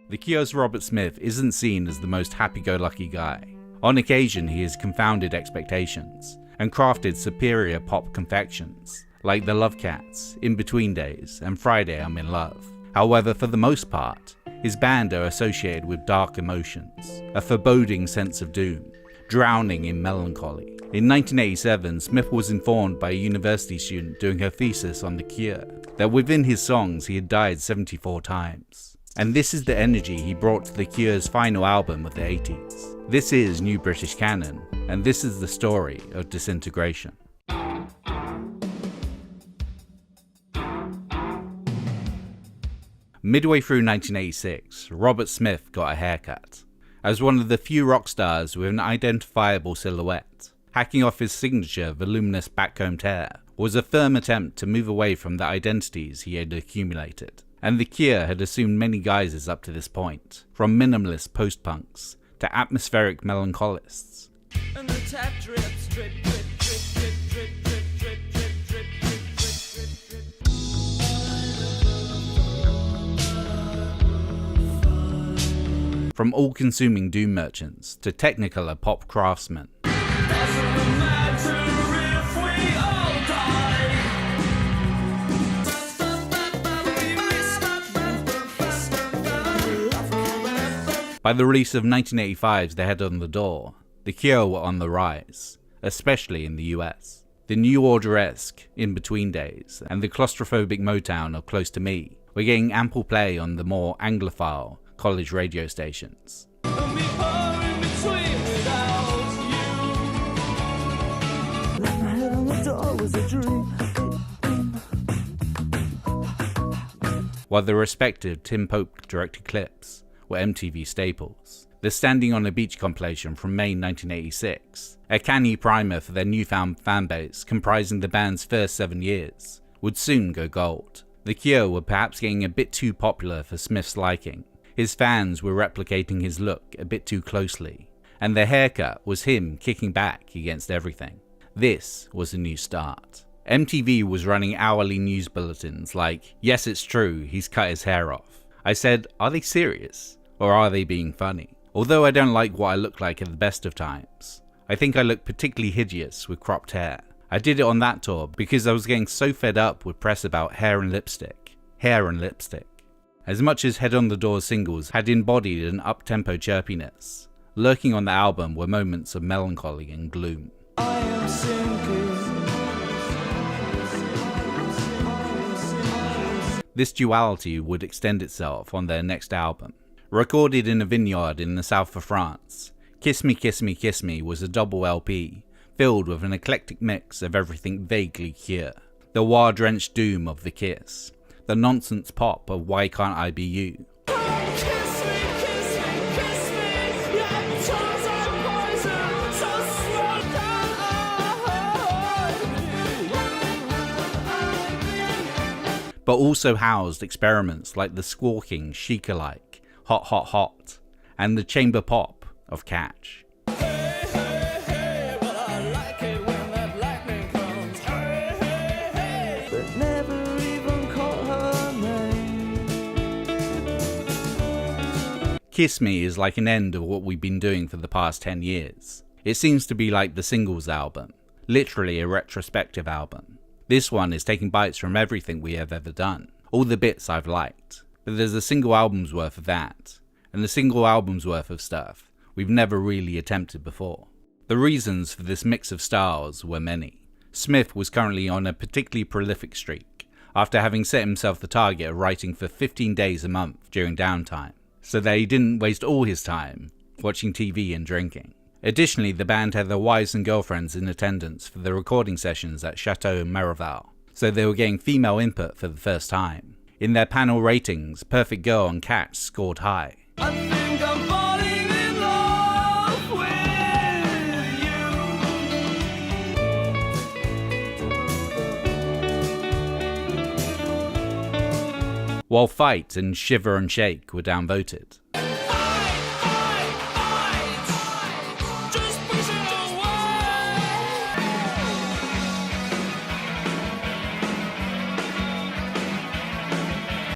The Cure's Robert Smith isn't seen as the most happy-go-lucky guy. On occasion, he has confounded expectations and crafted superior pop confections, like the Love Cats, In Between Days, and Friday I'm in Love. However, for the most part, his band are associated with dark emotions, a foreboding sense of doom, drowning in melancholy. In 1987, Smith was informed by a university student doing her thesis on The Cure that within his songs he had died 74 times. And this is the energy he brought to The Cure's final album of the 80s. This is New British Canon, and this is the story of Disintegration. Midway through 1986, Robert Smith got a haircut. As one of the few rock stars with an identifiable silhouette, hacking off his signature voluminous backcombed hair was a firm attempt to move away from the identities he had accumulated. And The Cure had assumed many guises up to this point, from minimalist post-punks to atmospheric melancholists. And the tap drips, drip, drip, drip, drip, drip, drip, drip, drip, drip, drip, drip, drip. From all-consuming doom merchants to technicolor pop craftsmen. By the release of 1985's The Head on the Door, The Cure were on the rise, especially in the US. The New Order-esque In Between Days and the claustrophobic Motown of Close to Me were getting ample play on the more Anglophile college radio stations. While the respective Tim Pope-directed clips were MTV staples. The Standing on a Beach compilation from May 1986, a canny primer for their newfound fanbase comprising the band's first 7 years, would soon go gold. The Cure were perhaps getting a bit too popular for Smith's liking. His fans were replicating his look a bit too closely, and their haircut was him kicking back against everything. This was a new start. MTV was running hourly news bulletins like, "Yes, it's true, he's cut his hair off." I said, are they serious? Or are they being funny? Although I don't like what I look like at the best of times, I think I look particularly hideous with cropped hair. I did it on that tour because I was getting so fed up with press about hair and lipstick. Hair and lipstick. As much as Head on the Door's singles had embodied an up-tempo chirpiness, lurking on the album were moments of melancholy and gloom. I am sinking. This duality would extend itself on their next album. Recorded in a vineyard in the south of France, Kiss Me, Kiss Me, Kiss Me was a double LP filled with an eclectic mix of everything vaguely Cure. The war-drenched doom of The Kiss, the nonsense pop of Why Can't I Be You, but also housed experiments like the squawking, chic-alike Hot Hot Hot and the chamber pop of Catch. Hey, hey, hey, well, I like it when that lightning comes. Hey, hey, hey, but never even call her name. Kiss Me is like an end of what we've been doing for the past 10 years. It seems to be like the singles album, literally a retrospective album. This one is taking bites from everything we have ever done, all the bits I've liked, but there's a single album's worth of that, and a single album's worth of stuff we've never really attempted before. The reasons for this mix of styles were many. Smith was currently on a particularly prolific streak, after having set himself the target of writing for 15 days a month during downtime, so that he didn't waste all his time watching TV and drinking. Additionally, the band had their wives and girlfriends in attendance for the recording sessions at Chateau Miraval, so they were getting female input for the first time. In their panel ratings, Perfect Girl and Catch scored high. I think I'm falling in love with you. While Fight and Shiver and Shake were downvoted.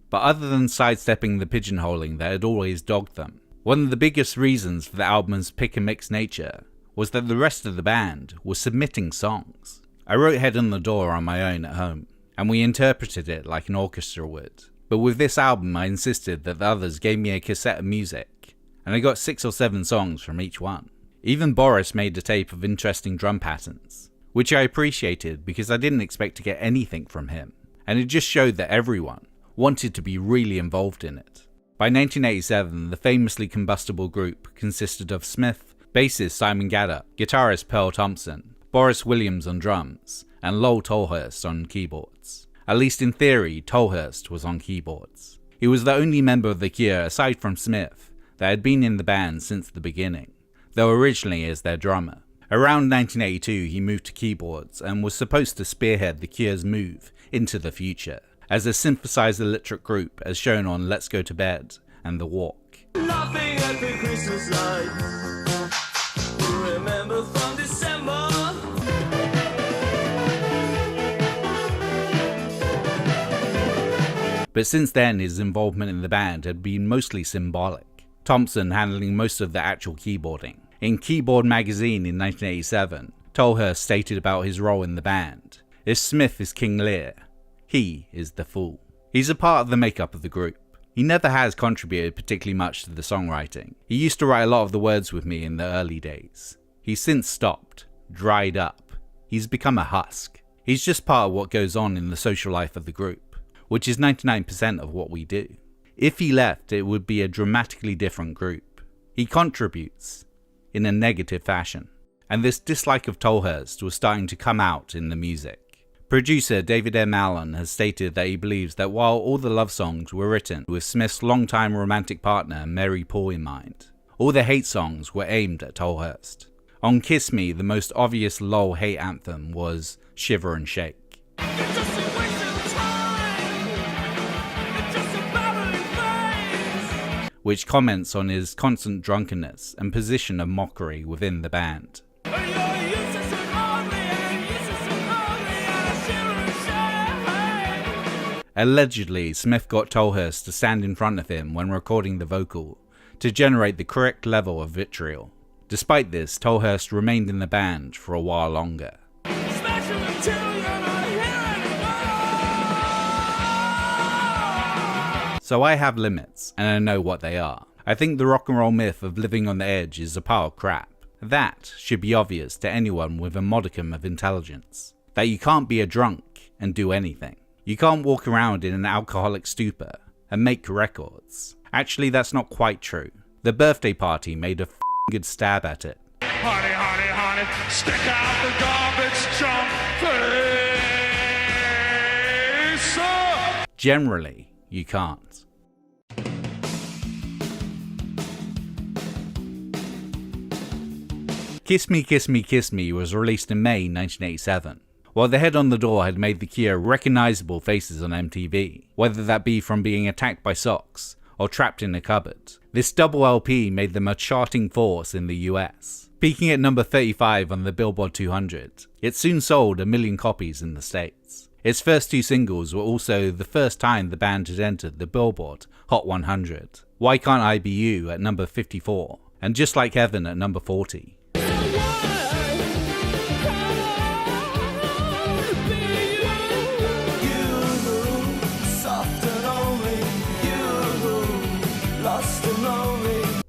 but other than sidestepping the pigeonholing that had always dogged them, one of the biggest reasons for the album's pick-and-mix nature was that the rest of the band was submitting songs. I wrote Head on the Door on my own at home, and we interpreted it like an orchestra would. But with this album I insisted that the others gave me a cassette of music, and I got 6 or 7 songs from each one. Even Boris made a tape of interesting drum patterns, which I appreciated because I didn't expect to get anything from him, and it just showed that everyone wanted to be really involved in it. By 1987, the famously combustible group consisted of Smith, bassist Simon Gadda, guitarist Pearl Thompson, Boris Williams on drums, and Lowell Tolhurst on keyboards. At least in theory, Tolhurst was on keyboards. He was the only member of The Cure, aside from Smith, that had been in the band since the beginning, though originally as their drummer. Around 1982 he moved to keyboards and was supposed to spearhead The Cure's move into the future, as a synthesized electric group as shown on Let's Go to Bed and The Walk. Laughing at the Christmas lights, remember from December. But since then his involvement in the band had been mostly symbolic, Thompson handling most of the actual keyboarding. In Keyboard magazine in 1987, Tolhurst stated about his role in the band: "If Smith is King Lear, he is the fool." He's a part of the makeup of the group. He never has contributed particularly much to the songwriting. He used to write a lot of the words with me in the early days. He's since stopped, dried up. He's become a husk. He's just part of what goes on in the social life of the group, which is 99% of what we do. If he left, it would be a dramatically different group. He contributes in a negative fashion, and this dislike of Tolhurst was starting to come out in the music. Producer David M. Allen has stated that he believes that while all the love songs were written with Smith's longtime romantic partner Mary Paul in mind, all the hate songs were aimed at Tolhurst. On Kiss Me, the most obvious Lowell hate anthem was Shiver and Shake, which comments on his constant drunkenness and position of mockery within the band. Allegedly, Smith got Tolhurst to stand in front of him when recording the vocal to generate the correct level of vitriol. Despite this, Tolhurst remained in the band for a while longer. So I have limits, and I know what they are. I think the rock and roll myth of living on the edge is a pile of crap. That should be obvious to anyone with a modicum of intelligence. That you can't be a drunk and do anything. You can't walk around in an alcoholic stupor and make records. Actually, that's not quite true. The Birthday Party made a good stab at it. Honey, honey, honey, stick out the garbage truck face. Generally, you can't. Kiss Me, Kiss Me, Kiss Me was released in May 1987. While the Head on the Door had made the Cure recognizable faces on MTV, whether that be from being attacked by socks or trapped in a cupboard, this double LP made them a charting force in the US. Peaking at number 35 on the Billboard 200, it soon sold 1 million copies in the States. Its first 2 singles were also the first time the band had entered the Billboard Hot 100. Why Can't I Be You at number 54, and Just Like Heaven at number 40.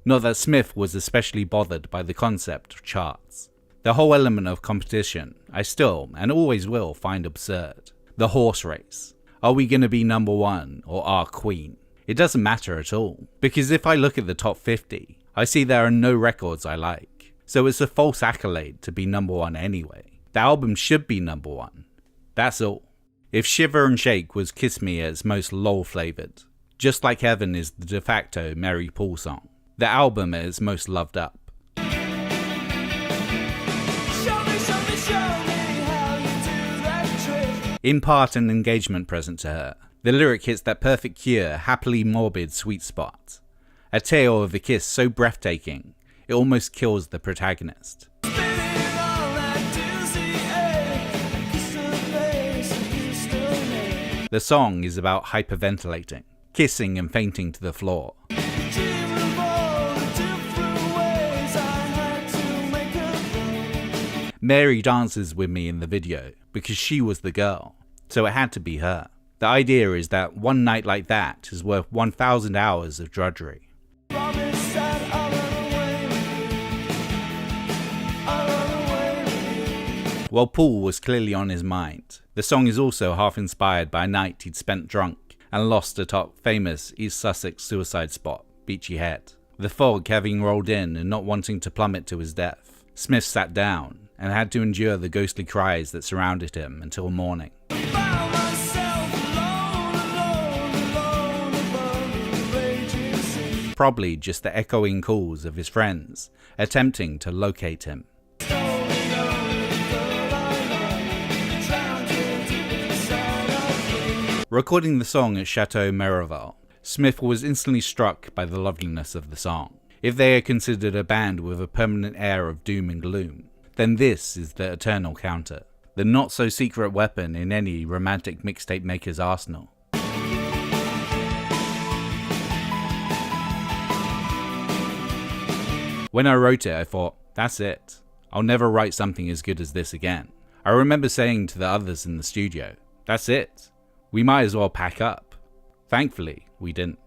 Not that Smith was especially bothered by the concept of charts. The whole element of competition, I still, and always will, find absurd. The horse race. Are we going to be number 1 or our queen? It doesn't matter at all, because if I look at the top 50, I see there are no records I like. So it's a false accolade to be number 1 anyway. The album should be number 1. That's all. If Shiver and Shake was Kiss Me at its most Lowell flavoured, Just Like Heaven is the de facto Mary Paul song. The album at its most loved up. Show me how you do that trick. In part an engagement present to her, the lyric hits that perfect Cure, happily morbid sweet spot. A tale of a kiss so breathtaking, it almost kills the protagonist. The song is about hyperventilating. kissing and fainting to the floor. Mary dances with me in the video because she was the girl, so it had to be her. The idea is that one night like that is worth 1,000 hours of drudgery. While Paul was clearly on his mind, the song is also half inspired by a night he'd spent drunk and lost atop famous East Sussex suicide spot, Beachy Head. The fog having rolled in and not wanting to plummet to his death, Smith sat down and had to endure the ghostly cries that surrounded him until morning. Probably just the echoing calls of his friends attempting to locate him. Recording the song at Chateau Merival, Smith was instantly struck by the loveliness of the song. If they are considered a band with a permanent air of doom and gloom, then this is the eternal counter, the not-so-secret weapon in any romantic mixtape maker's arsenal. When I wrote it, I thought, that's it. I'll never write something as good as this again. I remember saying to the others in the studio, that's it. We might as well pack up. Thankfully, we didn't.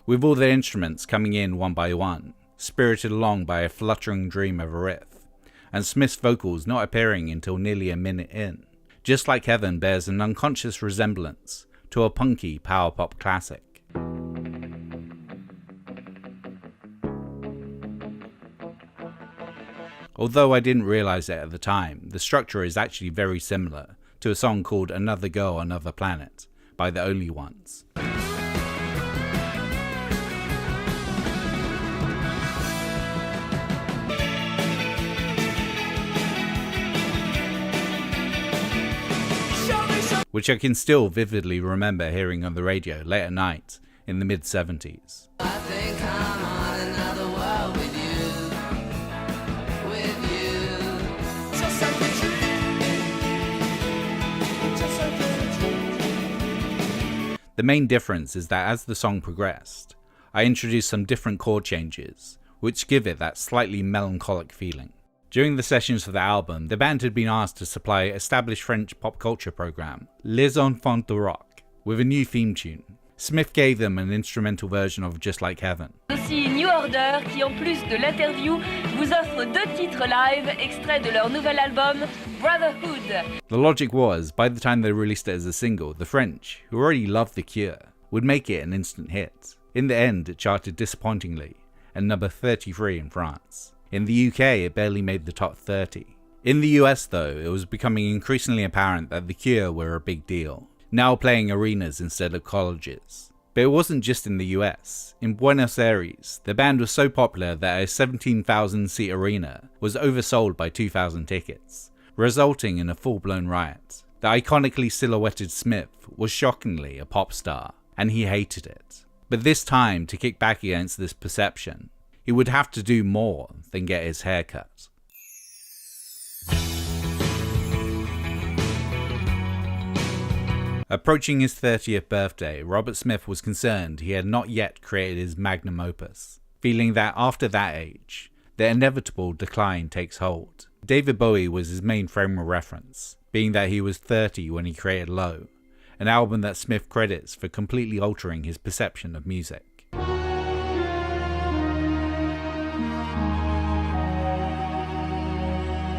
With all the instruments coming in one by one, spirited along by a fluttering dream of a riff, and Smith's vocals not appearing until nearly a minute in, Just Like Heaven bears an unconscious resemblance to a punky power pop classic. Although I didn't realise it at the time, the structure is actually very similar to a song called Another Girl, Another Planet by The Only Ones. Which I can still vividly remember hearing on the radio late at night in the mid-70s. The main difference is that as the song progressed, I introduced some different chord changes, which give it that slightly melancholic feeling. During the sessions for the album, the band had been asked to supply established French pop culture program, Les Enfants de Rock, with a new theme tune. Smith gave them an instrumental version of Just Like Heaven. Aussi New Order qui en plus de l'interview vous offre 2 titres live extraits de leur nouvel album Brotherhood. The logic was, by the time they released it as a single, the French, who already loved The Cure, would make it an instant hit. In the end, it charted disappointingly, at number 33 in France. In the UK, it barely made the top 30. In the US though, it was becoming increasingly apparent that The Cure were a big deal, now playing arenas instead of colleges. But it wasn't just in the US. In Buenos Aires, the band was so popular that a 17,000 seat arena was oversold by 2,000 tickets, resulting in a full-blown riot. The iconically silhouetted Smith was shockingly a pop star, and he hated it. But this time, to kick back against this perception, he would have to do more than get his hair cut. Approaching his 30th birthday, Robert Smith was concerned he had not yet created his magnum opus, feeling that after that age, the inevitable decline takes hold. David Bowie was his main frame of reference, being that he was 30 when he created Low, an album that Smith credits for completely altering his perception of music.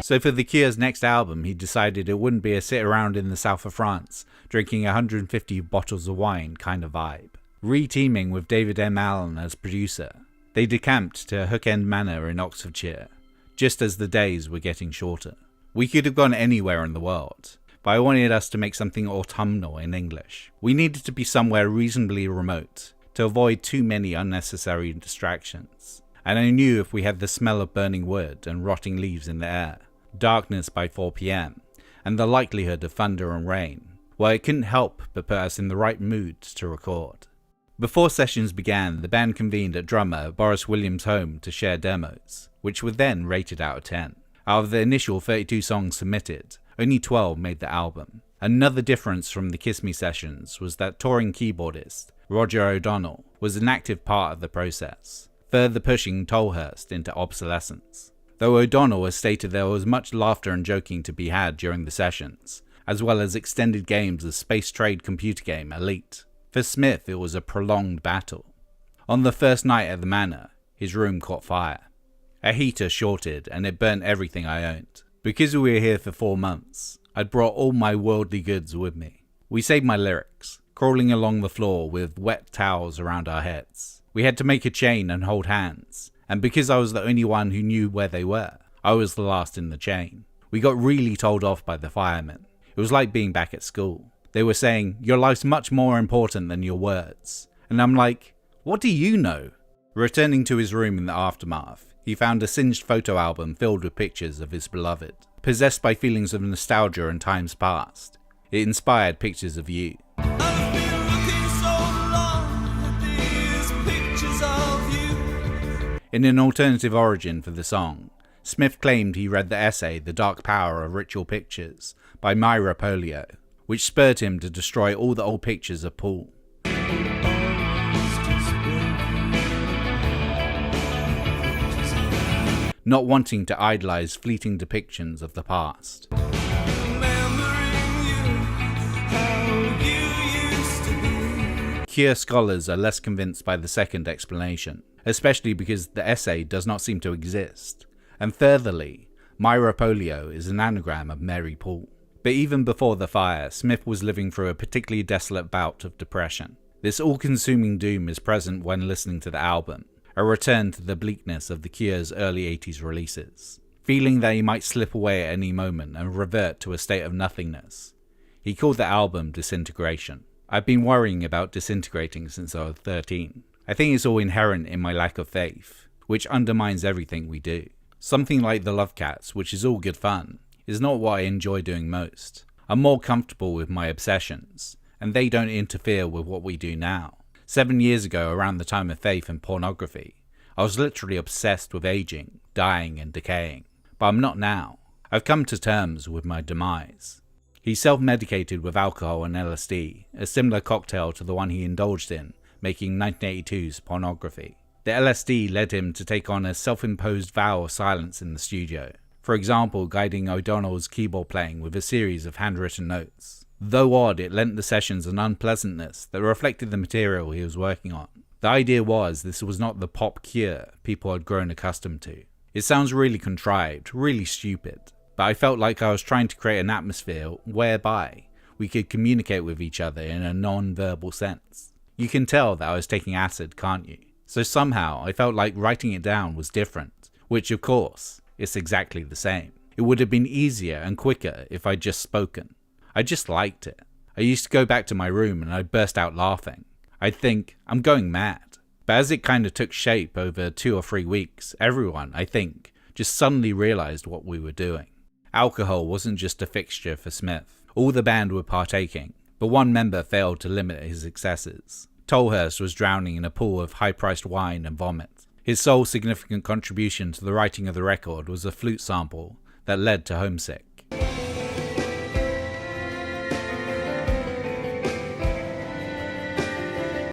So for The Cure's next album, he decided it wouldn't be a sit around in the south of France, drinking 150 bottles of wine kind of vibe. Re-teaming with David M. Allen as producer, they decamped to Hook End Manor in Oxfordshire, just as the days were getting shorter. We could have gone anywhere in the world, but I wanted us to make something autumnal in English. We needed to be somewhere reasonably remote, to avoid too many unnecessary distractions. And I knew if we had the smell of burning wood and rotting leaves in the air, darkness by 4 PM, and the likelihood of thunder and rain, well, it couldn't help but put us in the right mood to record. Before sessions began, the band convened at drummer Boris Williams' home to share demos, which were then rated out of 10. Out of the initial 32 songs submitted, Only 12 made the album. Another difference from the Kiss Me sessions was that touring keyboardist Roger O'Donnell was an active part of the process, further pushing Tolhurst into obsolescence. Though O'Donnell has stated there was much laughter and joking to be had during the sessions, as well as extended games of space trade computer game Elite. For Smith, it was a prolonged battle. On the first night at the Manor, his room caught fire. A heater shorted and it burnt everything I owned. Because we were here for 4 months, I'd brought all my worldly goods with me. We saved my lyrics, crawling along the floor with wet towels around our heads. We had to make a chain and hold hands, and because I was the only one who knew where they were, I was the last in the chain. We got really told off by the firemen. It was like being back at school. They were saying, "Your life's much more important than your words." And I'm like, what do you know? Returning to his room in the aftermath, he found a singed photo album filled with pictures of his beloved. Possessed by feelings of nostalgia and times past, it inspired pictures of you. I've been looking so long at these pictures of you. In an alternative origin for the song, Smith claimed he read the essay The Dark Power of Ritual Pictures by Myra Polio, which spurred him to destroy all the old pictures of Paul. Not wanting to idolize fleeting depictions of the past. Cure scholars are less convinced by the second explanation, especially because the essay does not seem to exist. And thirdly, Myra Polio is an anagram of Mary Paul. But even before the fire, Smith was living through a particularly desolate bout of depression. This all-consuming doom is present when listening to the album, a return to the bleakness of the Cure's early 80s releases. Feeling that he might slip away at any moment and revert to a state of nothingness, he called the album Disintegration. I've been worrying about disintegrating since I was 13. I think it's all inherent in my lack of faith, which undermines everything we do. Something like the Love Cats, which is all good fun, is not what I enjoy doing most. I'm more comfortable with my obsessions, and they don't interfere with what we do now. 7 years ago, around the time of faith and pornography, I was literally obsessed with aging, dying and decaying. But I'm not now. I've come to terms with my demise. He self-medicated with alcohol and LSD, a similar cocktail to the one he indulged in, making 1982's Pornography. The LSD led him to take on a self-imposed vow of silence in the studio, for example guiding O'Donnell's keyboard playing with a series of handwritten notes. Though odd, it lent the sessions an unpleasantness that reflected the material he was working on. The idea was this was not the pop Cure people had grown accustomed to. It sounds really contrived, really stupid, but I felt like I was trying to create an atmosphere whereby we could communicate with each other in a non-verbal sense. You can tell that I was taking acid, can't you? So somehow I felt like writing it down was different, which of course, is exactly the same. It would have been easier and quicker if I'd just spoken. I just liked it. I used to go back to my room and I'd burst out laughing. I'd think, I'm going mad. But as it kind of took shape over 2 or 3 weeks, everyone, I think, just suddenly realized what we were doing. Alcohol wasn't just a fixture for Smith. All the band were partaking, but one member failed to limit his excesses. Tolhurst was drowning in a pool of high-priced wine and vomit. His sole significant contribution to the writing of the record was a flute sample that led to Homesick.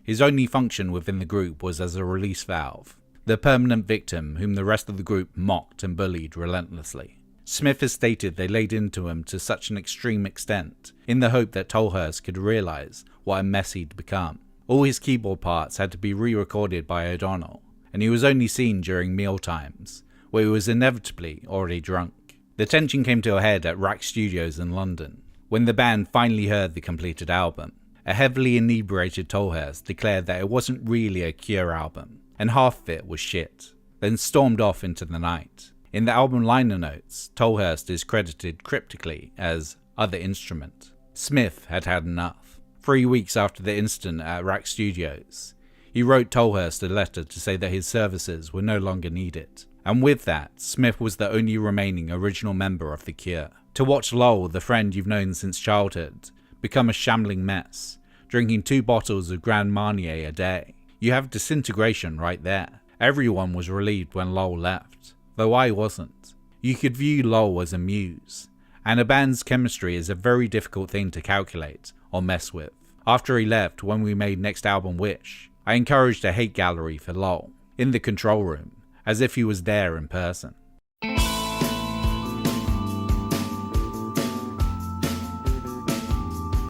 His only function within the group was as a release valve, the permanent victim whom the rest of the group mocked and bullied relentlessly. Smith has stated they laid into him to such an extreme extent, in the hope that Tolhurst could realise what a mess he'd become. All his keyboard parts had to be re-recorded by O'Donnell, and he was only seen during meal times, where he was inevitably already drunk. The tension came to a head at Rack Studios in London, when the band finally heard the completed album. A heavily inebriated Tolhurst declared that it wasn't really a Cure album, and half of it was shit, then stormed off into the night. In the album liner notes, Tolhurst is credited cryptically as other instrument. Smith had had enough. 3 weeks after the incident at Rack Studios, he wrote Tolhurst a letter to say that his services were no longer needed. And with that, Smith was the only remaining original member of the Cure. To watch Lowell, the friend you've known since childhood, become a shambling mess, drinking 2 bottles of Grand Marnier a day. You have disintegration right there. Everyone was relieved when Lowell left, though I wasn't. You could view Lowell as a muse, and a band's chemistry is a very difficult thing to calculate or mess with. After he left, when we made next album Wish, I encouraged a hate gallery for LOL in the control room, as if he was there in person.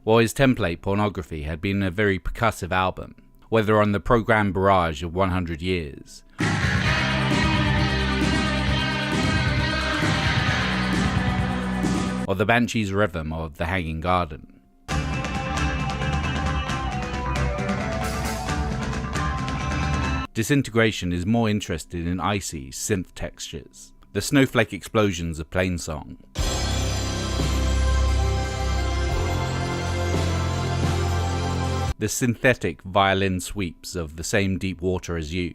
While his template Pornography had been a very percussive album, whether on the programmed barrage of 100 Years, or the Banshee's rhythm of The Hanging Garden, Disintegration is more interested in icy synth textures, the snowflake explosions of Plainsong, the synthetic violin sweeps of The Same Deep Water as You,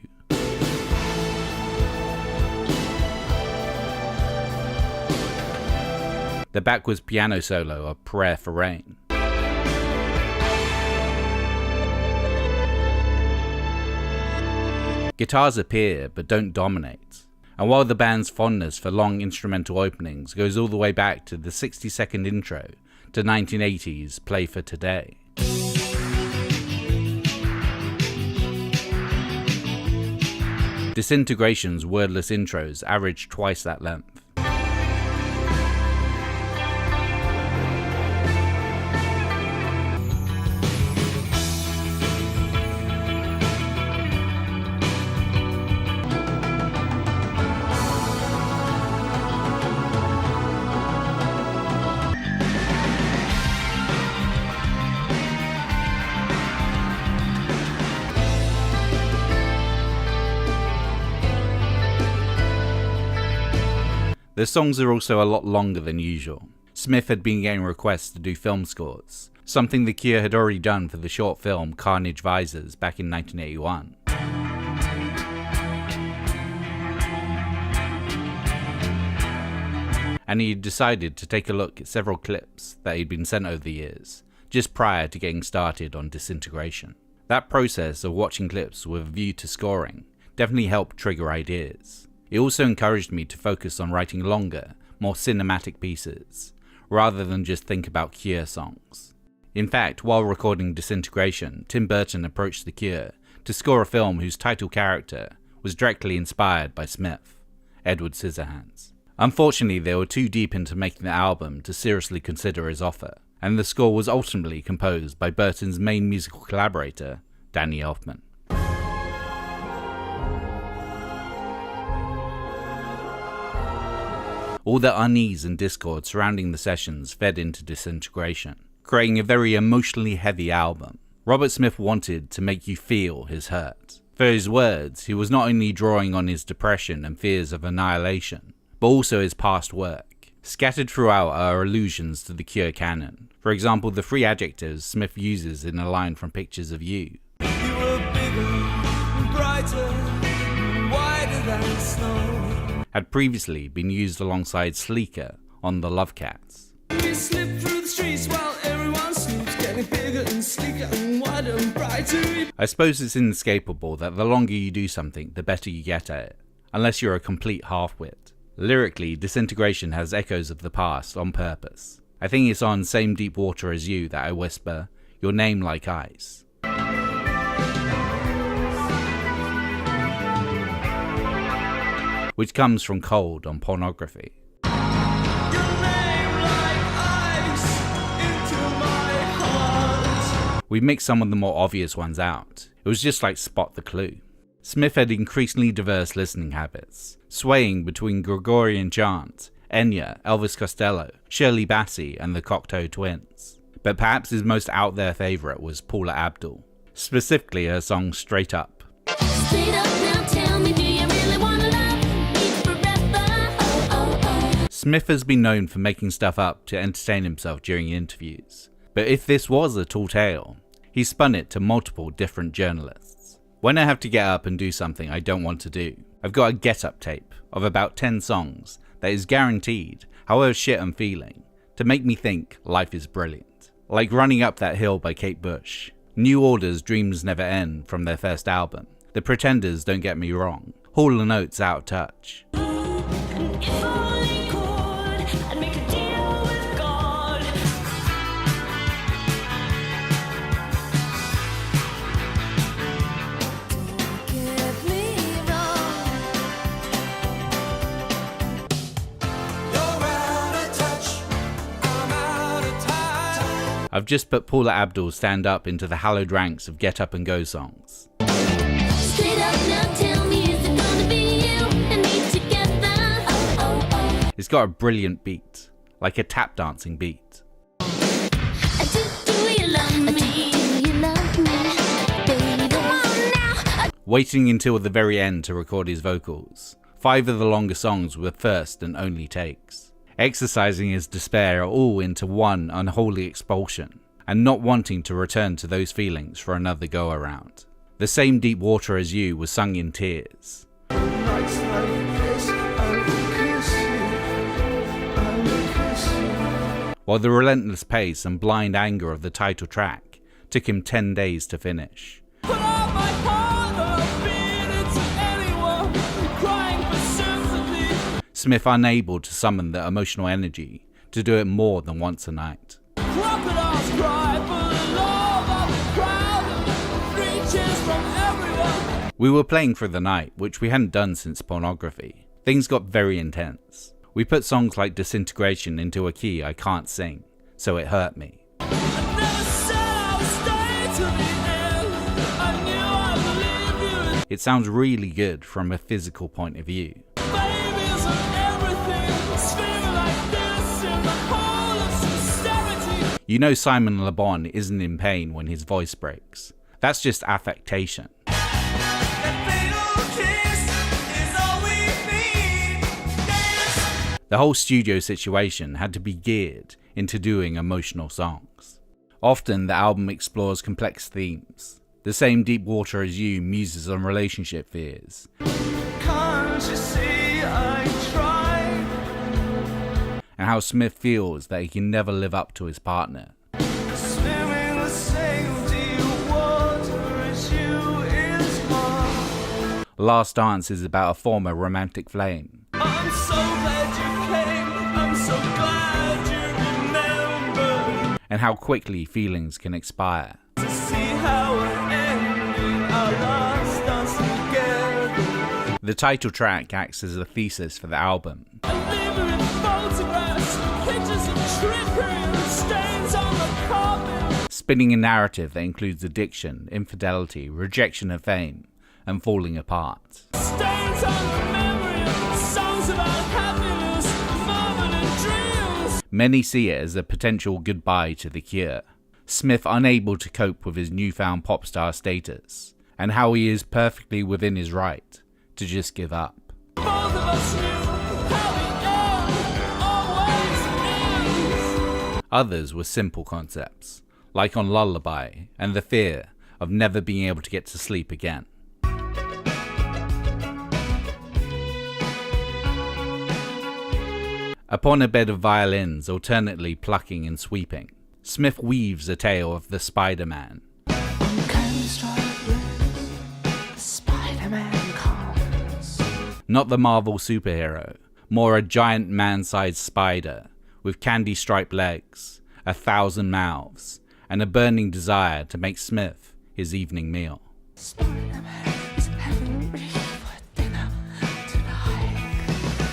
the backwards piano solo of Prayer for Rain, guitars appear but don't dominate, and while the band's fondness for long instrumental openings goes all the way back to the 60-second intro to 1980's Play for Today, Disintegration's wordless intros average twice that length. The songs are also a lot longer than usual. Smith had been getting requests to do film scores, something The Cure had already done for the short film Carnage Visors back in 1981. And he had decided to take a look at several clips that he'd been sent over the years, just prior to getting started on Disintegration. That process of watching clips with a view to scoring definitely helped trigger ideas. It also encouraged me to focus on writing longer, more cinematic pieces, rather than just think about Cure songs. In fact, while recording Disintegration, Tim Burton approached The Cure to score a film whose title character was directly inspired by Smith, Edward Scissorhands. Unfortunately, they were too deep into making the album to seriously consider his offer, and the score was ultimately composed by Burton's main musical collaborator, Danny Elfman. All the unease and discord surrounding the sessions fed into Disintegration, creating a very emotionally heavy album. Robert Smith wanted to make you feel his hurt. For his words, he was not only drawing on his depression and fears of annihilation, but also his past work. Scattered throughout are allusions to the Cure canon. For example, the three adjectives Smith uses in a line from Pictures of You. You were bigger, brighter, wider than snow. Had previously been used alongside Sleeker on The Love Cats. We slip through the streets while everyone sleeps, getting bigger and sleeker and wider and brighter. I suppose it's inescapable that the longer you do something, the better you get at it, unless you're a complete half-wit. Lyrically, Disintegration has echoes of the past on purpose. I think it's on Same Deep Water as You that I whisper, "Your name like ice." Which comes from Cold on Pornography. Your name like ice into my heart. We mixed some of the more obvious ones out. It was just like Spot the Clue. Smith had increasingly diverse listening habits, swaying between Gregorian chant, Enya, Elvis Costello, Shirley Bassey, and the Cocteau Twins. But perhaps his most out there favourite was Paula Abdul, specifically her song Straight Up. Straight up now, tell me, do you really wanna love me forever? Oh, oh, oh. Smith has been known for making stuff up to entertain himself during interviews, but if this was a tall tale, he spun it to multiple different journalists. When I have to get up and do something I don't want to do, I've got a get-up tape of about 10 songs that is guaranteed, however shit I'm feeling, to make me think life is brilliant. Like Running Up That Hill by Kate Bush, New Order's Dreams Never End from their first album, The Pretenders' Don't Get Me Wrong, Hall & Oates' Out of Touch. If only could, I'd make a deal with I've just put Paula Abdul's Stand Up into the hallowed ranks of Get Up and Go songs. Straight up now, tell me, is it gonna be you and me together? Oh, oh, oh. It's got a brilliant beat, like a tap dancing beat. Do you love me? Do you love me? Baby, come on now. Waiting until the very end to record his vocals. 5 of the longer songs were first and only takes. Exercising his despair all into one unholy expulsion, and not wanting to return to those feelings for another go around. The Same Deep Water as You was sung in tears. While the relentless pace and blind anger of the title track took him 10 days to finish. Put out my heart, I'll beat it to anyone crying for sympathy. Smith unable to summon the emotional energy to do it more than once a night. Crocodiles cry for the love of the crowd and 3 cheers from everyone. We were playing through the night, which we hadn't done since Pornography. Things got very intense. We put songs like Disintegration into a key I can't sing, so it hurt me. I never said I would stay to the end. I knew I believed you. It sounds really good from a physical point of view. Babies and everything, screaming like this in the hole of sincerity. You know Simon Le Bon isn't in pain when his voice breaks. That's just affectation. That fatal kiss is all we need. Yes. The whole studio situation had to be geared into doing emotional songs. Often the album explores complex themes. The Same Deep Water as You muses on relationship fears. Can't you see I tried? And how Smith feels that he can never live up to his partner. Swimming the same deep water as you is hard. Last Dance is about a former romantic flame. I'm so glad you came. I'm so glad you remembered And how quickly feelings can expire. to see how we're ending our last dance together. The title track acts as a thesis for the album. I leave her in photographs, pictures of trickery and stains on the carpet. Spinning a narrative that includes addiction, infidelity, rejection of fame, and falling apart. Stains on the memory of songs about happiness, moment and dreams. Many see it as a potential goodbye to The Cure. Smith unable to cope with his newfound pop star status, and how he is perfectly within his right to just give up. Both of us knew how the end always ends. Others were simple concepts, like on Lullaby and the fear of never being able to get to sleep again. Upon a bed of violins alternately plucking and sweeping, Smith weaves a tale of the Spider-Man. Spider-Man comes. Not the Marvel superhero, more a giant man-sized spider with candy-striped legs, 1,000 mouths, and a burning desire to make Smith his evening meal. Spider-Man is having me for dinner tonight.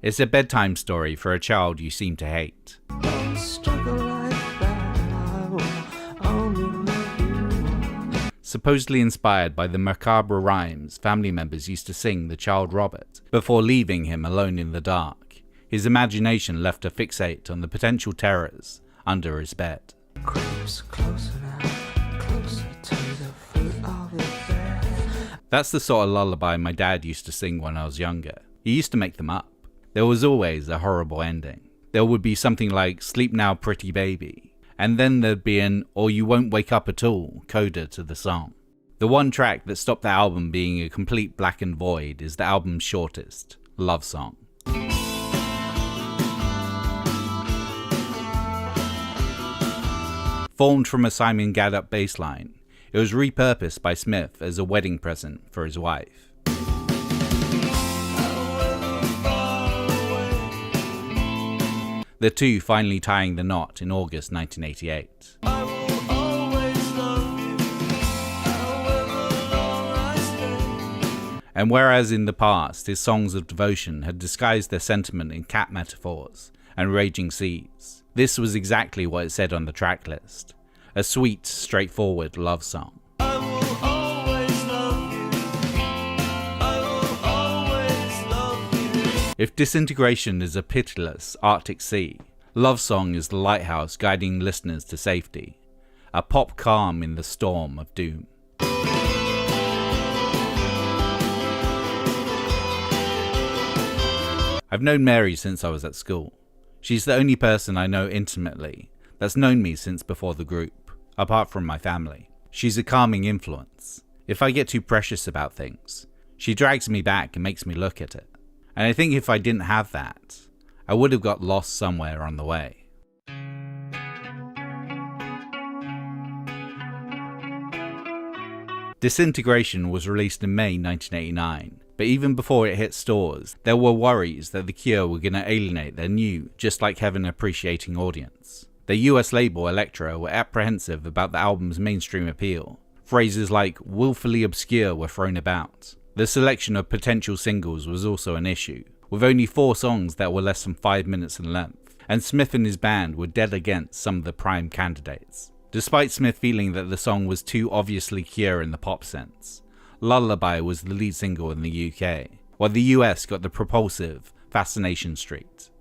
It's a bedtime story for a child you seem to hate. Don't struggle like that, I will only love you. Supposedly inspired by the macabre rhymes family members used to sing the child Robert before leaving him alone in the dark, his imagination left to fixate on the potential terrors under his bed. Creeps closer now, closer to the foot of your bed. That's the sort of lullaby my dad used to sing when I was younger. He used to make them up. There was always a horrible ending. There would be something like "Sleep Now Pretty Baby," and then there'd be an "Or You Won't Wake Up at All" coda to the song. The one track that stopped the album being a complete blackened void is the album's shortest, Love Song. Formed from a Simon Gaddup bass line, it was repurposed by Smith as a wedding present for his wife. The two finally tying the knot in August 1988. I will always love you, however long I stay. And whereas in the past his songs of devotion had disguised their sentiment in cat metaphors and raging seas, This was exactly what it said on the track list. A sweet, straightforward love song. I will always love you. I will always love you. If Disintegration is a pitiless Arctic sea, Love Song is the lighthouse guiding listeners to safety. A pop calm in the storm of doom. I've known Mary since I was at school. She's the only person I know intimately that's known me since before the group, apart from my family. She's a calming influence. If I get too precious about things, she drags me back and makes me look at it. And I think if I didn't have that, I would have got lost somewhere on the way. Disintegration was released in May 1989, but even before it hit stores, there were worries that The Cure were going to alienate their new, just like heaven appreciating audience. The US label Elektra were apprehensive about the album's mainstream appeal. Phrases like willfully obscure were thrown about. The selection of potential singles was also an issue, with only 4 songs that were less than 5 minutes in length, and Smith and his band were dead against some of the prime candidates. Despite Smith feeling that the song was too obviously Cure in the pop sense, Lullaby was the lead single in the UK, while the US got the propulsive Fascination Street.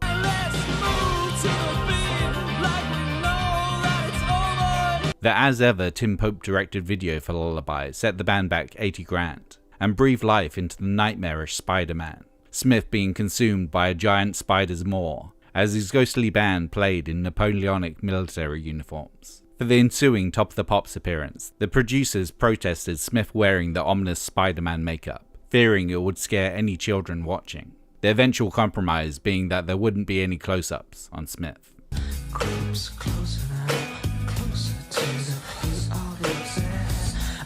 The as ever Tim Pope directed video for Lullaby set the band back $80,000 and breathed life into the nightmarish Spider-Man, Smith being consumed by a giant spider's maw as his ghostly band played in Napoleonic military uniforms. For the ensuing Top of the Pops appearance, the producers protested Smith wearing the ominous Spider-Man makeup, fearing it would scare any children watching. The eventual compromise being that there wouldn't be any close-ups on Smith.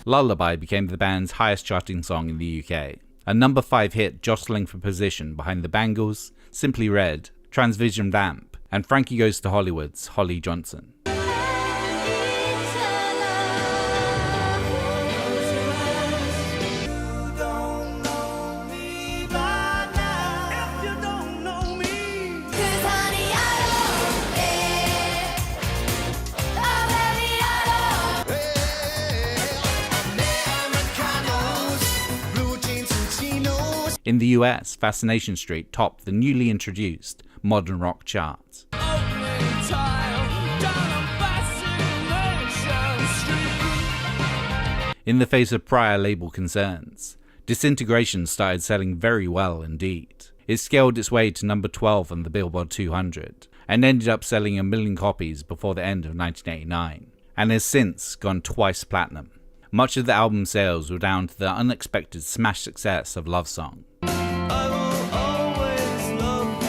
Lullaby became the band's highest charting song in the UK, a number 5 hit jostling for position behind the Bangles, Simply Red, Transvision Vamp, and Frankie Goes to Hollywood's Holly Johnson. In the US, Fascination Street topped the newly introduced modern rock chart. In the face of prior label concerns, Disintegration started selling very well indeed. It scaled its way to number 12 on the Billboard 200 and ended up selling 1 million copies before the end of 1989, and has since gone twice platinum. Much of the album's sales were down to the unexpected smash success of Love Song. I will always love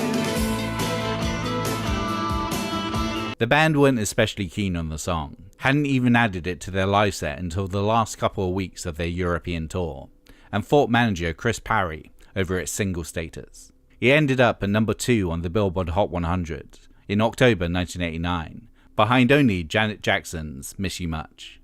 you. The band weren't especially keen on the song, hadn't even added it to their live set until the last couple of weeks of their European tour, and fought manager Chris Parry over its single status. It ended up at number 2 on the Billboard Hot 100 in October 1989, behind only Janet Jackson's Miss You Much.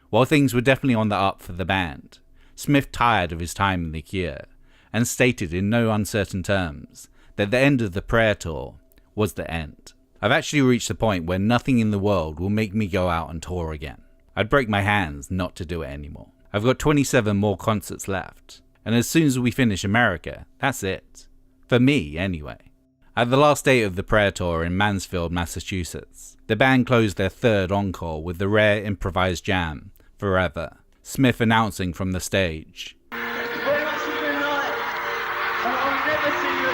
While things were definitely on the up for the band, Smith tired of his time in The Cure, and stated in no uncertain terms that the end of the Prayer Tour was the end. I've actually reached the point where nothing in the world will make me go out and tour again. I'd break my hands not to do it anymore. I've got 27 more concerts left, and as soon as we finish America, that's it. For me, anyway. At the last date of the Prayer Tour in Mansfield, Massachusetts, the band closed their 3rd encore with the rare improvised jam, Forever, Smith announcing from the stage, Thank you very much for your night, and I'll never see you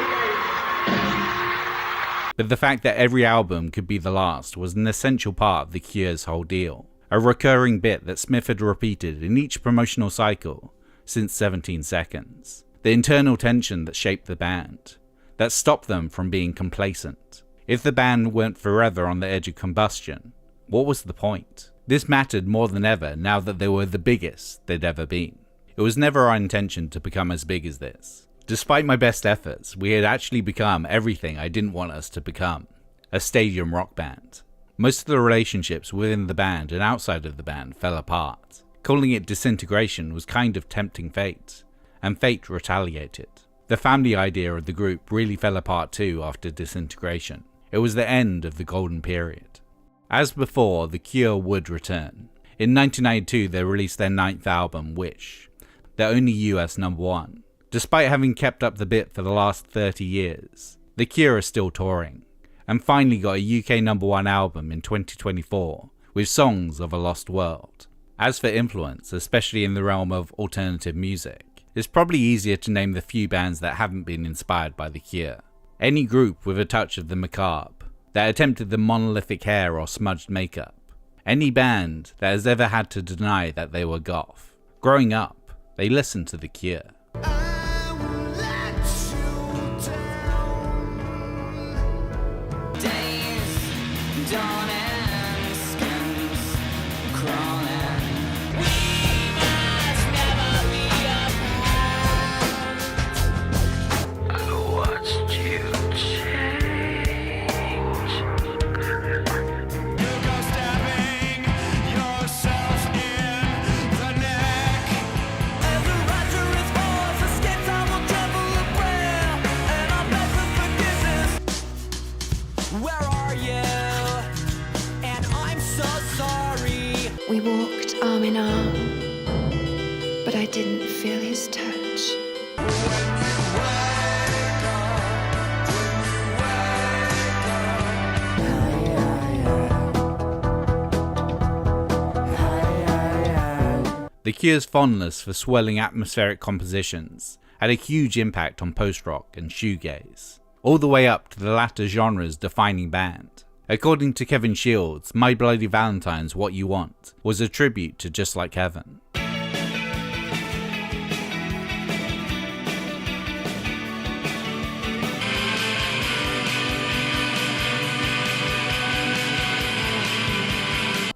again. But the fact that every album could be the last was an essential part of The Cure's whole deal, a recurring bit that Smith had repeated in each promotional cycle since 17 Seconds. The internal tension that shaped the band, that stopped them from being complacent. If the band weren't forever on the edge of combustion, what was the point? This mattered more than ever now that they were the biggest they'd ever been. It was never our intention to become as big as this. Despite my best efforts, we had actually become everything I didn't want us to become, a stadium rock band. Most of the relationships within the band and outside of the band fell apart. Calling it Disintegration was kind of tempting fate, and fate retaliated. The family idea of the group really fell apart too after Disintegration. It was the end of the golden period. As before, The Cure would return. In 1992 they released their 9th album, Wish, their only US #1. Despite having kept up the bit for the last 30 years, The Cure are still touring, and finally got a UK #1 album in 2024 with Songs of a Lost World. As for influence, especially in the realm of alternative music, it's probably easier to name the few bands that haven't been inspired by The Cure. Any group with a touch of the macabre, that attempted the monolithic hair or smudged makeup. Any band that has ever had to deny that they were goth. Growing up, they listened to The Cure. I will let you down. Days dawn and skins crawling. We must never be apart. I watched you change. You go stabbing yourself in the neck. As a rapturous force escapes, I will tremble a prayer, and I beg for forgiveness. Where are you? And I'm so sorry. We walked arm in arm, but I didn't feel his touch. The Cure's fondness for swirling atmospheric compositions had a huge impact on post-rock and shoegaze, all the way up to the latter genre's defining band. According to Kevin Shields, My Bloody Valentine's What You Want was a tribute to Just Like Heaven.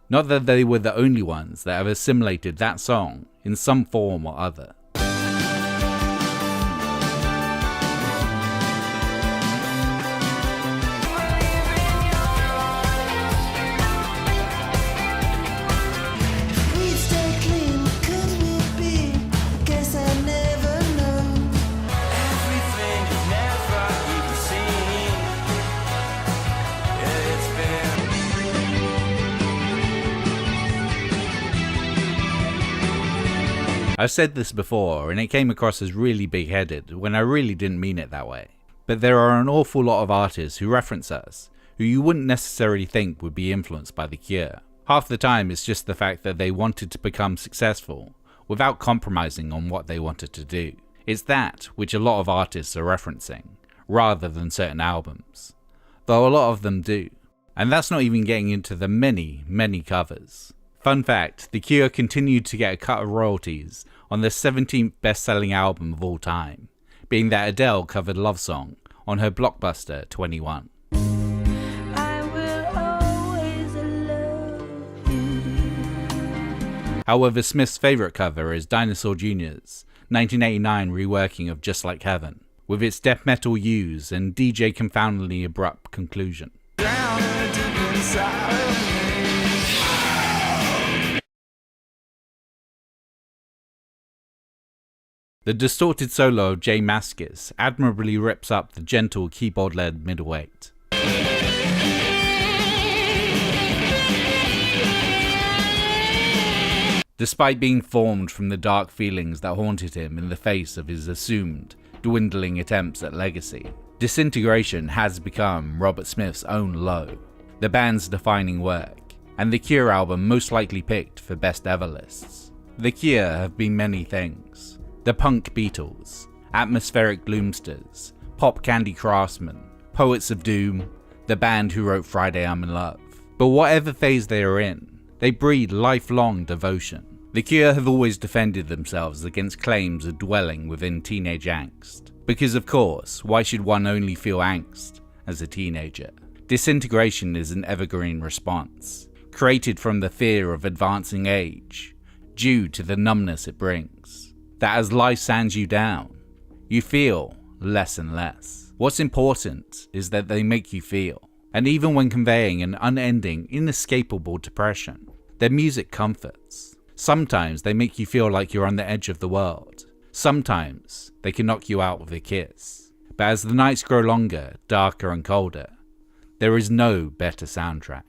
Not that they were the only ones that have assimilated that song in some form or other. We stay clean, could we be? Guess I never know. Everything you've never even seen. It's been. I've said this before, and it came across as really big-headed when I really didn't mean it that way. But there are an awful lot of artists who reference us, who you wouldn't necessarily think would be influenced by The Cure. Half the time it's just the fact that they wanted to become successful without compromising on what they wanted to do. It's that which a lot of artists are referencing, rather than certain albums. Though a lot of them do. And that's not even getting into the many, many covers. Fun fact, The Cure continued to get a cut of royalties on their 17th best-selling album of all time, being that Adele covered Love Song on her blockbuster 21. I will always love you. However, Smith's favourite cover is Dinosaur Jr.'s 1989 reworking of Just Like Heaven, with its death metal use and DJ confoundingly abrupt conclusion. Down deep inside of me. The distorted solo of Jay Mascis admirably rips up the gentle keyboard-led middleweight. Despite being formed from the dark feelings that haunted him in the face of his assumed, dwindling attempts at legacy, Disintegration has become Robert Smith's own low, the band's defining work, and the Cure album most likely picked for best ever lists. The Cure have been many things. The punk Beatles, atmospheric gloomsters, pop candy craftsmen, poets of doom, the band who wrote Friday I'm in Love. But whatever phase they are in, they breed lifelong devotion. The Cure have always defended themselves against claims of dwelling within teenage angst. Because of course, why should one only feel angst as a teenager? Disintegration is an evergreen response, created from the fear of advancing age, due to the numbness it brings. That as life sands you down, you feel less and less. What's important is that they make you feel, and even when conveying an unending, inescapable depression, their music comforts. Sometimes they make you feel like you're on the edge of the world. Sometimes they can knock you out with a kiss, but as the nights grow longer, darker and colder, there is no better soundtrack.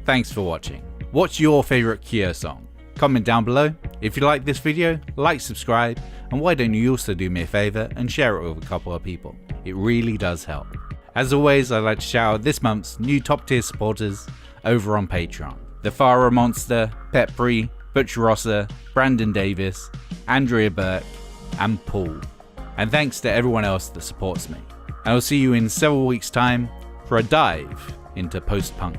Thanks for watching. What's your favourite Cure song? Comment down below. If you like this video, like, subscribe, and why don't you also do me a favour and share it with a couple of people? It really does help. As always, I'd like to shout out this month's new top tier supporters over on Patreon. The Farah Monster, Pepri, Butch Rosser, Brandon Davis, Andrea Burke, and Paul. And thanks to everyone else that supports me. And I'll see you in several weeks' time for a dive into post-punk.